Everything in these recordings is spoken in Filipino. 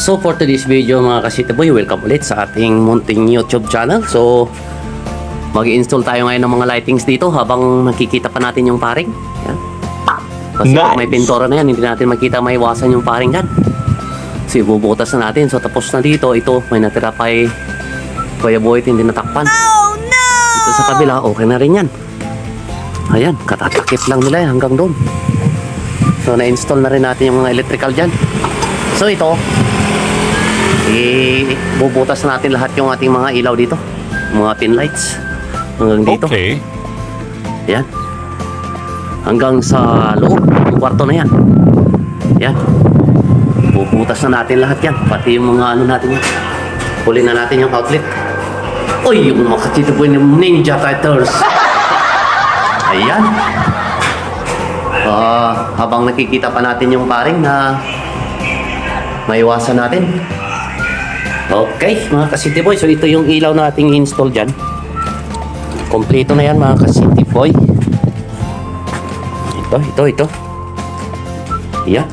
So for today's video mga ka-City Boy, welcome ulit sa ating munting YouTube channel. So mag-i-install tayo ngayon ng mga lightings dito habang nakikita pa natin yung paring. Yan. Kasi nice. Pag may pintura na yan, hindi natin makita, maiwasan yung paring yan. So ibubutas na natin. So tapos na dito, ito may natira pa eh, Kuya Boy, hindi natakpan. Oh no! Ito sa kabila, okay na rin yan. Ayan, katatakip lang nila yan hanggang doon. So na-install na rin natin yung mga electrical dyan. So ito, bubutas natin lahat yung ating mga ilaw dito, mga pin lights hanggang dito. Okay. Yan. Hanggang sa loob, yung kwarto na yan. Yan. Bubutas na natin lahat yan, pati yung mga ano natin yan. Huli na natin yung outlet. Uy, yung mga ka-City Boy ng Ninja Turtles. Ayan. Habang nakikita pa natin yung paring na maiwasan natin. Okay, mga ka-City Boy. So ito yung ilaw na ating install dyan. Kompleto na yan mga ka-City Boy. Ito. Yan.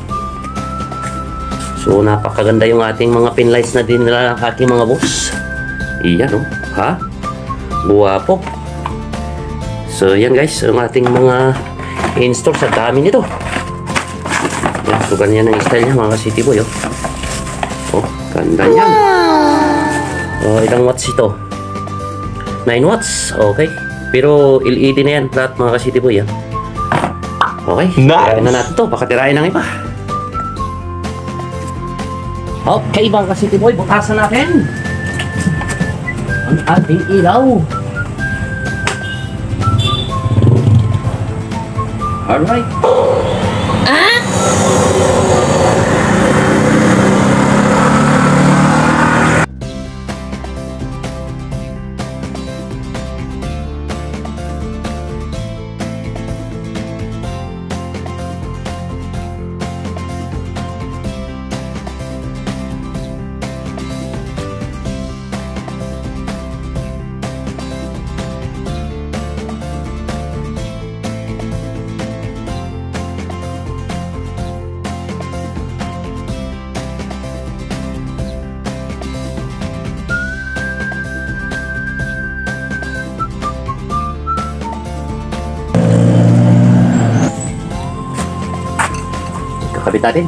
So napakaganda yung ating mga pin lights na din nila ng ating mga boss. Iyan oh. Ha? Guwapo. So yan guys, ang ating mga install sa dami nito. Yan, so ganyan ang style niya mga ka-City Boy oh. Oh, ganda yan. Oh, ilang watts ito? 9 watts. Okay. Pero LED na yan lahat mga ka-City Boy yan. Okay. Nice. Tirahin na natin ito. Baka tirahin ng iba. Okay mga ka-City Boy, butasan natin ang ating ilaw. Alright. Kabit natin.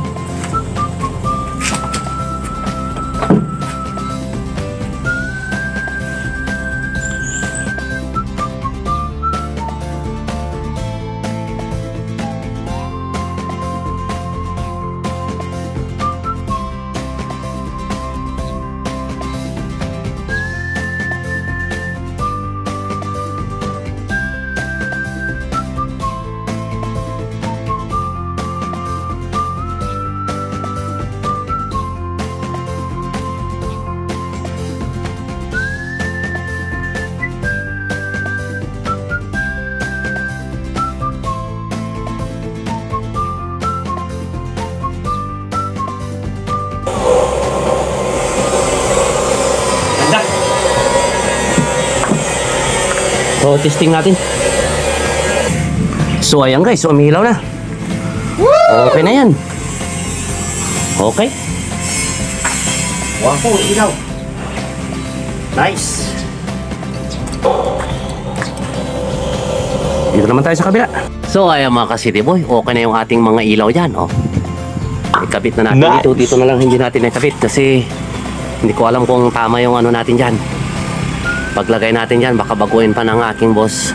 So, testing natin. So, ayan guys. Umilaw na. Okay na yan. Okay. Wow, ilaw. Nice. Dito naman tayo sa kabila. So, ayan mga ka-City Boy. Okay na yung ating mga ilaw dyan. Oh. Ikabit na natin dito. Dito na lang hindi natin ikabit kasi hindi ko alam kung tama yung ano natin dyan. Paglagay natin dyan, baka baguhin pa ng aking boss.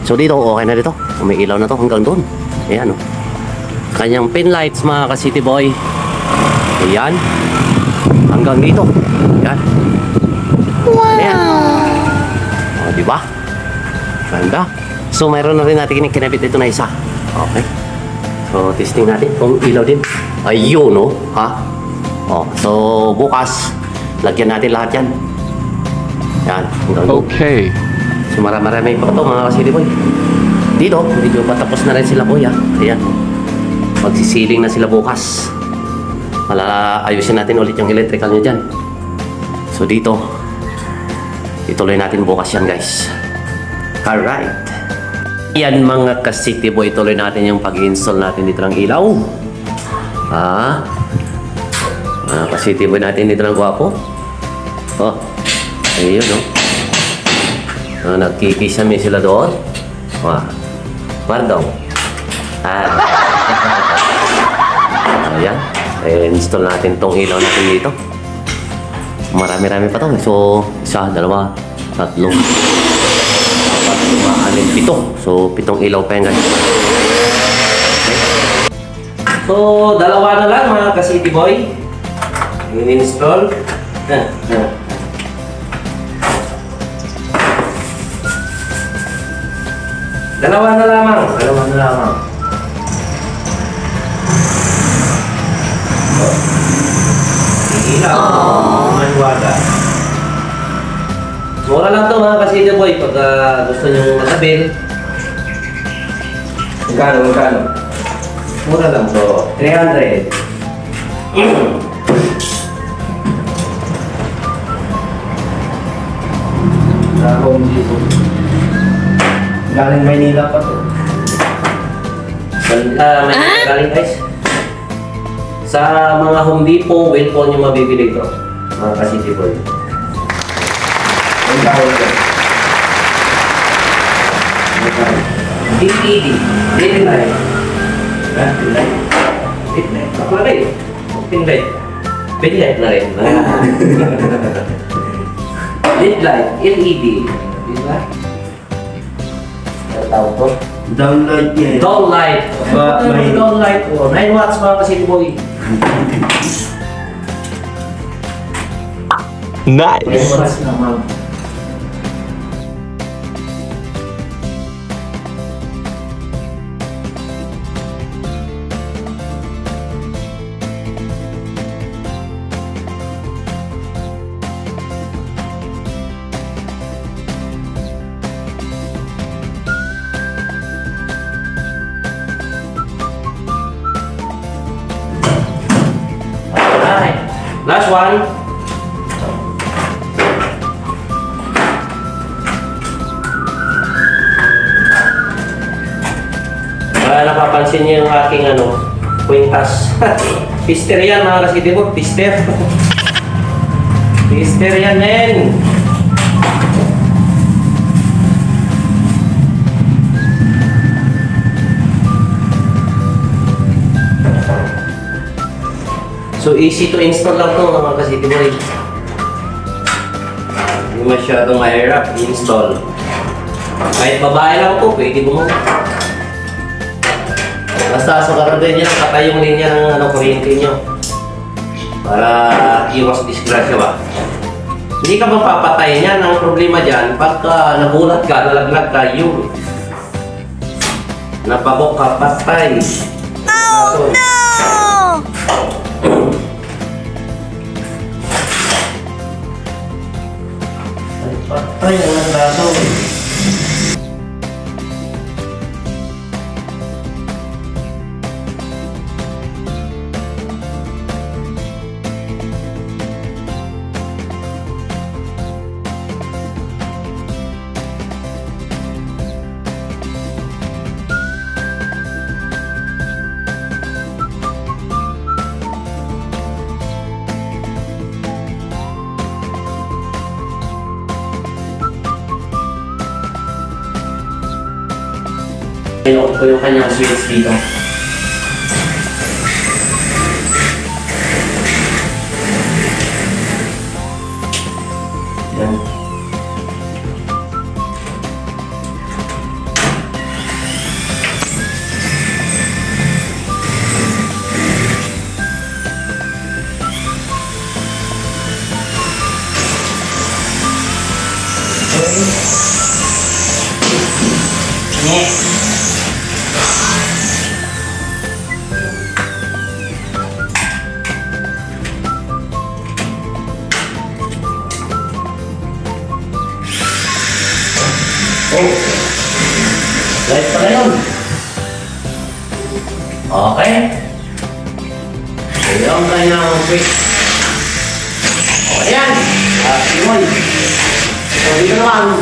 So dito, okay na dito. May ilaw na to hanggang doon. Ayan o. Kanyang pin lights mga ka-City Boy. Ayan. Hanggang dito. Ayan. Wow! Ayan. O, diba? Ganda. So mayroon na rin natin kinabit dito na isa. Okay. So testing natin kung ilaw din. Ayun o. Ha? O, so bukas, lagyan natin lahat yan. Yan. Okay. So marami pa ito mga ka-City Boy. Dito, medyo patapos na rin sila kuya. Ayan. Magsisiling na sila bukas. Ayusin natin ulit yung electrical nyo dyan. So dito, ituloy natin bukas yan guys. Alright. Yan mga ka-City Boy, ituloy natin yung pag-install natin dito ng ilaw. Ka-city boy natin dito ng gwapo. Oh, ayun no. Nagkikisame sila doon. Pardon. Ayan. Install natin tong ilaw natin dito. Marami-rami pa to. So, isa, dalawa, tatlo, apat, lima, anim, pito. So, pitong ilaw pa yan guys. Okay. So, dalawa na lang mga ka-city boy. In-install. Dalawa na lamang. Ilaw. Manuwaga. Mura lang to mga ka-city boy pag gusto nyo matabil. Magkano? Mura lang to. 300. Home Depot. Galing Maynila pa to. Maynila galing guys. Sa mga Home Depot, well po nyo mabibili ito. Mga ka-city boy. Ang tawag ko. DTD. Daily light. Daily light. Daily light. Kapalay. Daily light. Daily light na rin. LED light, LED. Diba? Ano tawag ko? Downlight yan. Downlight. Downlight. 9 watts mga ka-city boy. Nice! 9 watts naman. Last one. Napapansin niyo yung aking kwintas. Pister yan mga ka-city boy. Pister. Pister yan men. So easy to install lang to mga ka-city boy. Hindi masyadong mahirap i-install. Kahit babae lang po, pwede bumuha. Basta sukarutin niya, patay yung linya ng kuryente nyo. Para iwas disgrasya ba. Hindi ka mapapatay niyan. Ang problema dyan, pagka nagulat ka, nalaglag ka, yun. Napabok ka, patay. Oh no! Patay ang baso. Pinukot ko yung kanyang switch dito. Yan. Okay. Light pa ngayon. Okay. Ayan tayo ng switch. Okay yan. Simoy. So dito naman.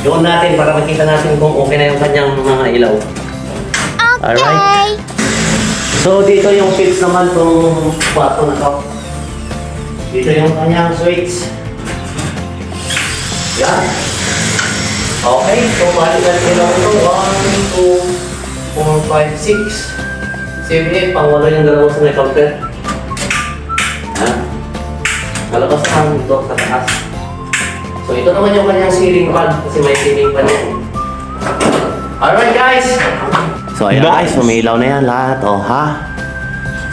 Doon natin para makita natin kung okay na yung kanyang mga ilaw. Okay. Alright. So dito yung switch naman kung kwarto na to. Dito yung kanyang switch. Yan. Okay, so balikan nila ito. 1, 2, 4, 5, 6, 7, 8. Pangwala yung dalawa sa may counter. Yan. Nalabas ang ito sa taas. So ito naman yung kanyang ceiling fan kasi may ceiling fan yan. Alright guys! So ayan guys, sumilaw na yan lahat. Oh ha?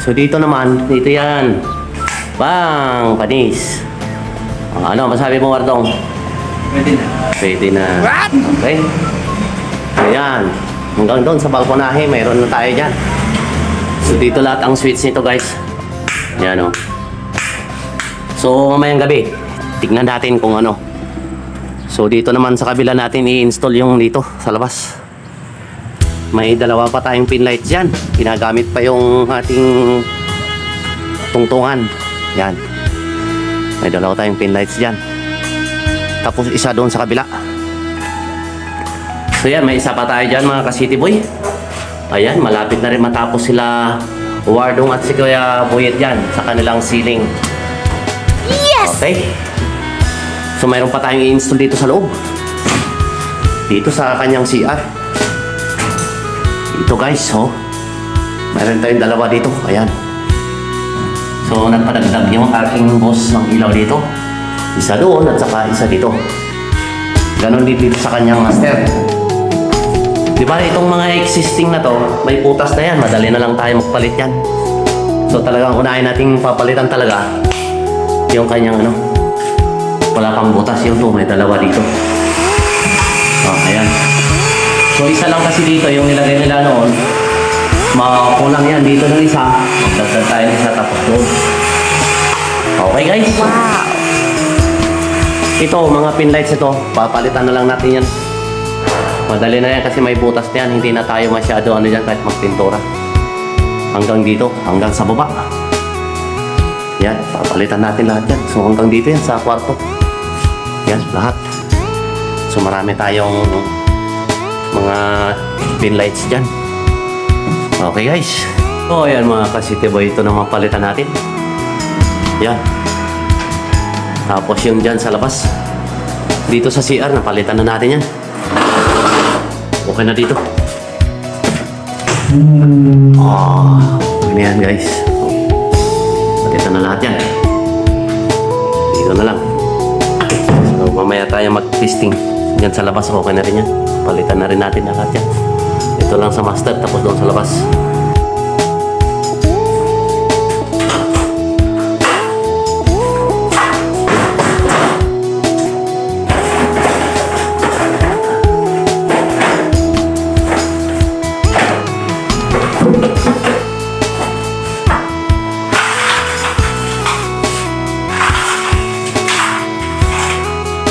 So dito naman, dito yan. Bang! Panis. Ano, masabi mo Wardong? Pwede na. Pwede na. Okay? Ayan. Hanggang doon sa balkonahe, mayroon na tayo dyan. So dito lahat ang switch nito guys. Ayan o. So mamayang gabi, tignan natin kung ano. So dito naman sa kabila natin i-install yung dito sa labas. May dalawa pa tayong pin lights dyan. Ginagamit pa yung ating tungtungan. Yan. May dalawa tayong pin lights dyan. Tapos isa doon sa kabila. So yan, may isa pa tayo dyan mga ka-city boy. Ayan, malapit na rin matapos sila Wardong at si Kuya Buyet dyan sa kanilang ceiling. Yes! Okay. So mayroon pa tayong i-install dito sa loob. Dito sa kanyang CR. Ito guys, oh. Mayroon tayong dalawa dito. Ayan. So nagpadagdag yung aking boss ng ilaw dito. Isa doon at saka isa dito. Ganon dito sa kanyang master. Diba itong mga existing na to, may butas na yan. Madali na lang tayo magpalit yan. So talagang unahin nating papalitan talaga yung kanyang ano. Wala pang butas yung to. May dalawa dito. Oh, ayan. So isa lang kasi dito yung nilagay nila noon. Makulang yan dito ng isa. Magdagdag tayo ng isa tapos doon. Okay guys. Wow! Ito mga pin lights ito. Papalitan na lang natin yan. Madali na yan kasi may butas na yan. Hindi na tayo masyado ano dyan kahit magpintura. Hanggang dito. Hanggang sa baba. Yan. Papalitan natin lahat yan. So hanggang dito yan sa kwarto. Yan. Lahat. So marami tayong mga pin lights dyan. Okay guys. So ayan mga ka-city boy. Ito naman palitan natin. Yan. Tapos yung dyan sa labas. Dito sa CR napalitan na natin yan. Okay na dito. Okay na yan guys. Palitan na lahat yan. Dito na lang. So mamaya tayo mag-testing. Yan sa labas, okay na rin yan. Palitan na rin natin lahat yan. Ito lang sa master, tapos doon sa labas.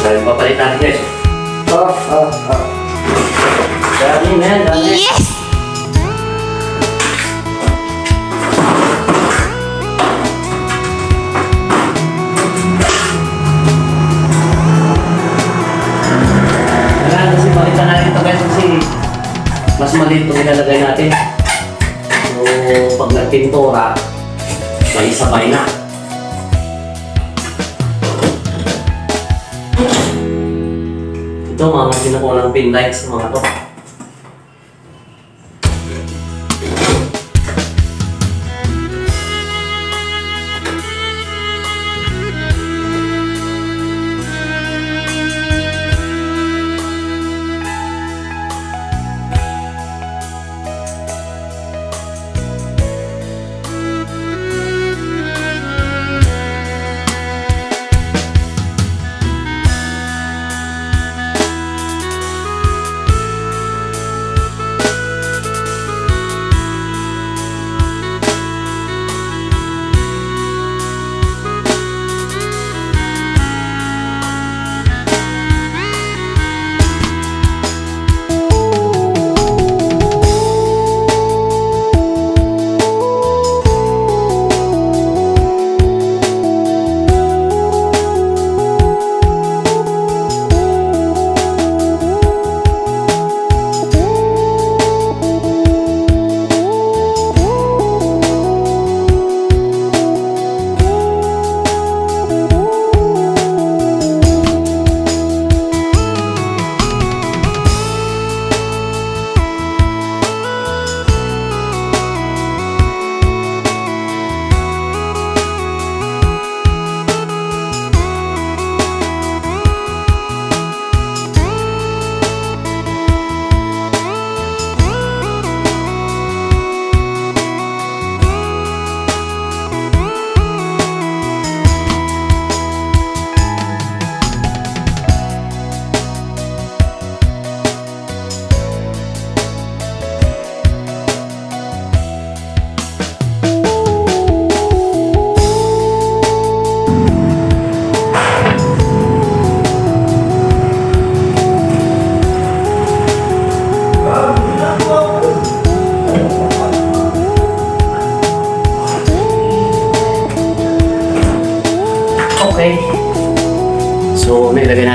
Dahil papalitan guys. Dami na yan, dami. Yes! Kailangan kasi palitan natin ito guys kasi mas maliit ito nilalagay natin. So pag nagpintura, may sabay na. Ito mga sinukulang pin lights mga to.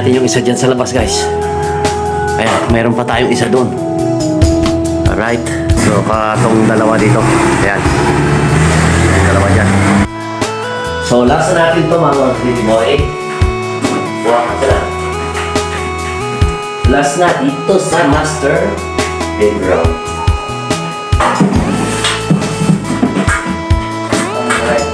natin yung isa dyan sa labas, guys. Ayan, meron pa tayong isa doon. Alright. So, katong dalawa dito. Ayan. Yung dalawa dyan. So, last na natin ito, mga baby boy. Buwan ka sila. Last na dito sa master bedroom. Alright.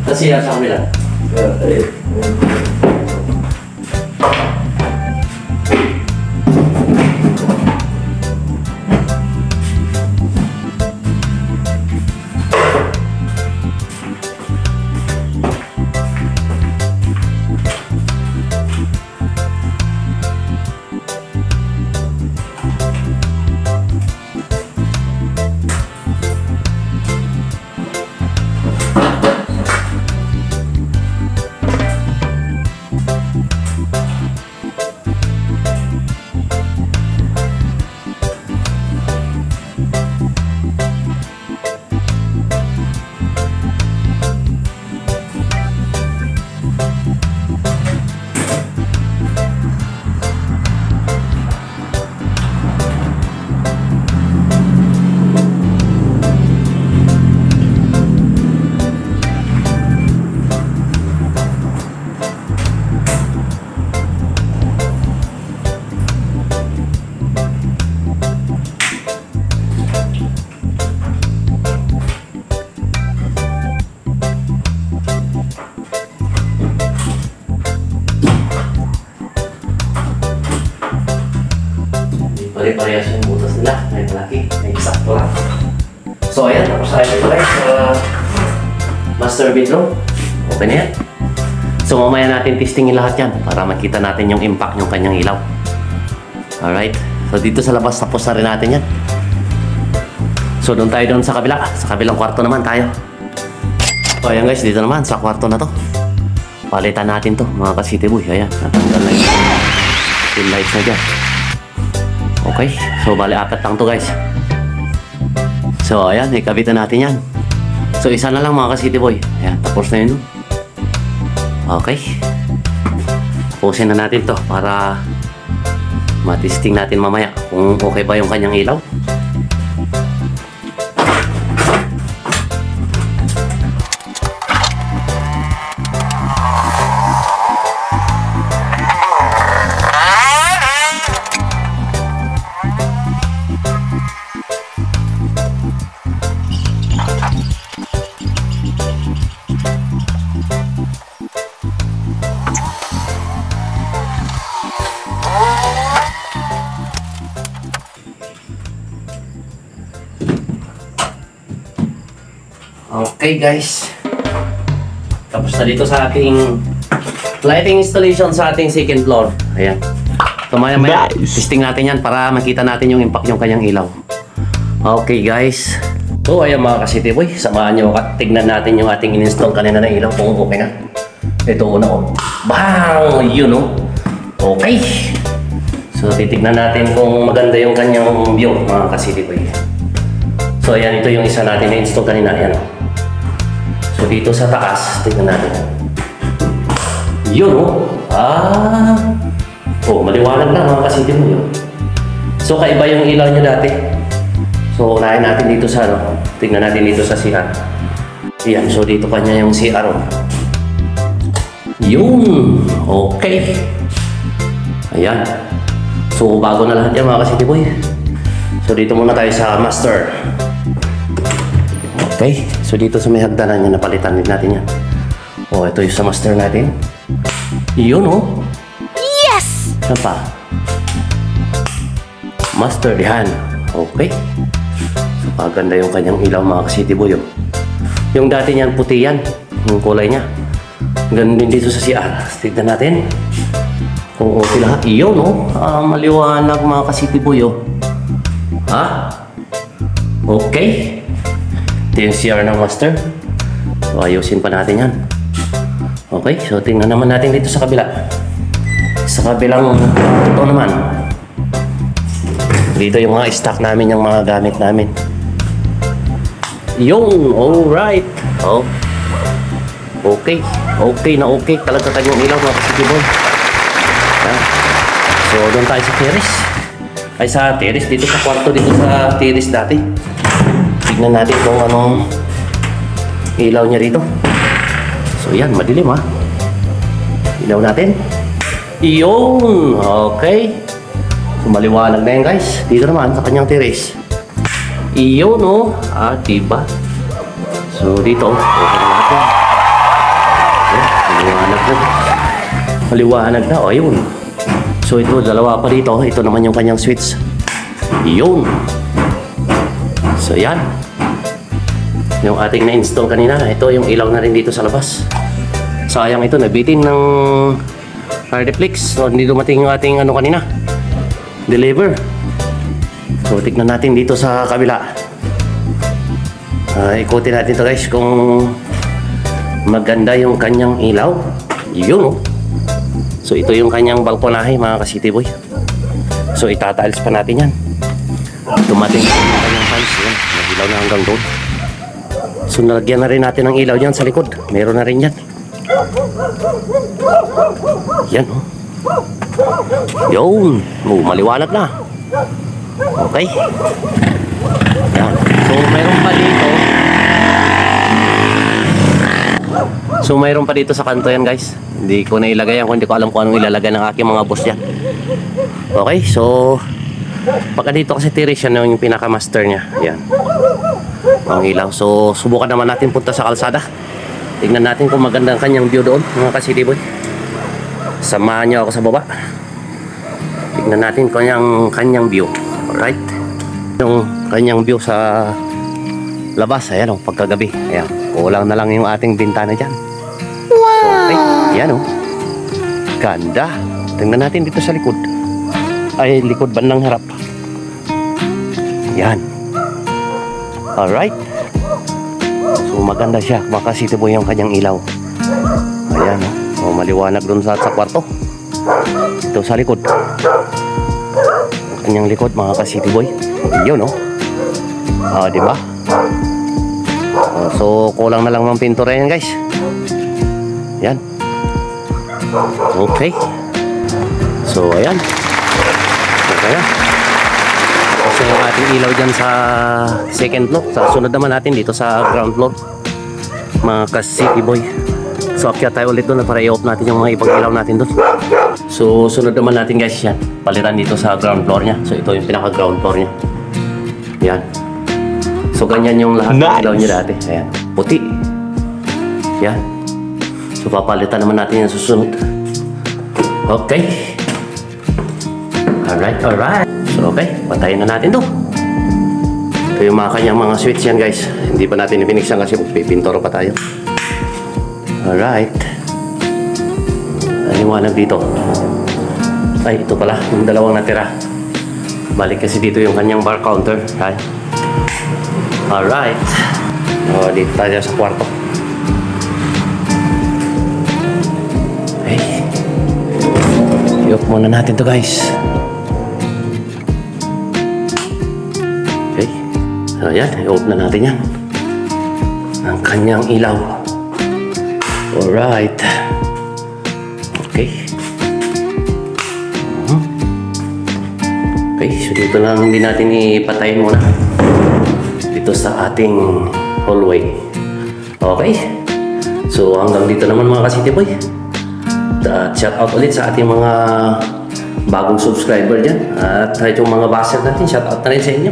Kasi yan sa kabila. Pare-parehas yung butas nila. May malaki, may eksakto lang. So ayan, tapos tayo ito guys sa master bedroom. Okay na yan. So mamaya natin testingin lahat yan para makita natin yung impact ng kanyang ilaw. Alright. So dito sa labas, tapos na rin natin yan. So doon tayo doon sa kabila. Sa kabilang kwarto naman tayo. So ayan guys, dito naman sa kwarto na to. Palitan natin to mga ka-city boy. Ayan, natanggal na yung lights na dyan. Okay, so bali apat lang to guys. So ayan, ikabitan natin yan. So isa na lang mga ka-city boy. Ayan, tapos na yun. Okay. Tapusin na natin to para matesting natin mamaya kung okay ba yung kanyang ilaw. Okay guys, tapos na dito sa ating lighting installation sa ating second floor. Ayan. So maya testing natin yan para makita natin yung impact yung kanyang ilaw. Okay guys. So ayan mga ka-city boy, samahan nyo at tignan natin yung ating in-install kanina na ilaw kung okay na. Ito una ko. Bang! Yun o. Okay. So titignan natin kung maganda yung kanyang view mga ka-city boy. So ayan, ito yung isa natin na-install kanina. Ayan o. So dito sa taas, tingnan natin. Yun o. Oh, maliwanag na mga ka-city mo yun. So kaiba yung ilaw niya dati. So unahin natin dito sa ano. Tingnan natin dito sa CR. Ayan, so dito kanya yung CR o. Yun. Okay. Ayan. So bago na lahat yan mga ka-city boy. So dito muna tayo sa master. Okay, so dito sa may hagdanan niya napalitan din natin yan. Oh, ito yung sa master natin. Yun oh. Yes! Saan pa? Mustard yan. Okay. So, paganda yung kanyang ilaw mga ka-City Boy. Oh. Yung dati niyan, puti yan. Yung kulay niya. Ganun din dito sa CR. Tignan natin. Kung okay lahat. Iyon, no? Maliwanag mga ka-City Boy, oh. Ha? Okay. Ito yung CR ng master. So, ayusin pa natin yan. Okay, so tingnan naman natin dito sa kabila. Sa kabilang ito naman. Dito yung mga stock namin, yung mga gamit namin. Yung, alright. Oh. Okay. Okay na okay. Talaga kanyang ilaw mga ka-City Boy. Yan. So, doon tayo sa terrace. Ay, sa terrace. Dito sa kwarto, dito sa terrace dati. Tignan natin kung anong ilaw niya rito. So, yan. Madilim, ha. Ilaw natin. Iyon. Okay. So, maliwanag na yan, guys. Dito naman, sa kanyang terrace. Iyon, no. Diba? So, dito. Okay na natin. Maliwanag na. Maliwanag na. O, ayun. So, ito, dalawa pa dito. Ito naman yung kanyang switch. Yun. So, yan. Yung ating na-install kanina. Ito, yung ilaw na rin dito sa labas. Sayang ito. Nabitin ng Hardeflex. So, hindi dumating yung ating ano kanina. Deliver. So, tignan natin dito sa kabila. Ikutin natin ito, guys. Kung maganda yung kanyang ilaw. Yun, oh. So, ito yung kanyang balkonahe, mga ka-City Boy. So, itatiles pa natin yan. Dumating pa yung kanyang tiles. Yan, nag-ilaw na hanggang doon. So, nalagyan na rin natin ng ilaw dyan sa likod. Meron na rin yan. Yan, oh. Yun. Oh, maliwanag na. Okay. Yan. So, mayroon pa dito. So, mayroon pa dito sa kanto yan, guys. Hindi ko na ilagay yan kung hindi ko alam kung anong ilalagay ng aking mga boss yan. Okay, so pagka dito kasi terrace yan yung pinaka-master niya. Yan. Ang ilaw. So, subukan naman natin punta sa kalsada. Tignan natin kung maganda ang kanyang view doon, mga ka-City Boy. Samahan niyo ako sa baba. Tignan natin kung kanyang view. Alright. Yung kanyang view sa labas. Ayan o, pagkagabi. Ayan. Kulang na lang yung ating bintana dyan. Okay, yan o. Ganda. Tingnan natin dito sa likod. Ay, likod bandang harap. Yan. Alright. So, maganda siya. Makasito mo yung kanyang ilaw. Ayan o. Maliwanag dun sa kwarto. Ito sa likod. Kanyang likod, mga ka-City Boy. Yun o. Diba? So, kulang na lang ng pintura yan, guys. Yan. Okay. So, ayan. Okay na. Kasi yung ating ilaw dyan sa second floor. Sa sunod naman natin dito sa ground floor. Mga ka-City Boy. So, akyat tayo ulit doon para i-off natin yung mga ibang ilaw natin doon. So, sunod naman natin, guys, yan. Palitan dito sa ground floor niya. So, ito yung pinaka-ground floor niya. Yan. So, ganyan yung lahat ng ilaw niya dati. Ayan. Puti. Yan. So, papalitan naman natin yung susunod. Okay. Alright, alright. So, okay. Patayin na natin to. Ito yung mga kanyang mga switch yan, guys. Hindi pa natin ipiniksan kasi pipintoro pa tayo. Alright. Aliwanag dito. Ay, ito pala. Yung dalawang natira. Balik kasi dito yung kanyang bar counter. Ay. Alright. Dito tayo sa kwarto. Okay. I-off muna natin to, guys. Okay. So, yan. I-off na natin yan. Ang kanyang ilaw. Alright. Okay. Okay. So, dito lang hindi natin ipatayin muna. Dito sa ating hallway. Okay. So, hanggang dito naman, mga ka-City Boy. Shout out ulit sa ating mga bagong subscriber dyan. At yung mga baser natin, shout out na rin sa inyo.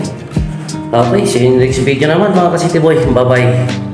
Okay, see you in the next video naman, mga ka-City Boy. Bye-bye.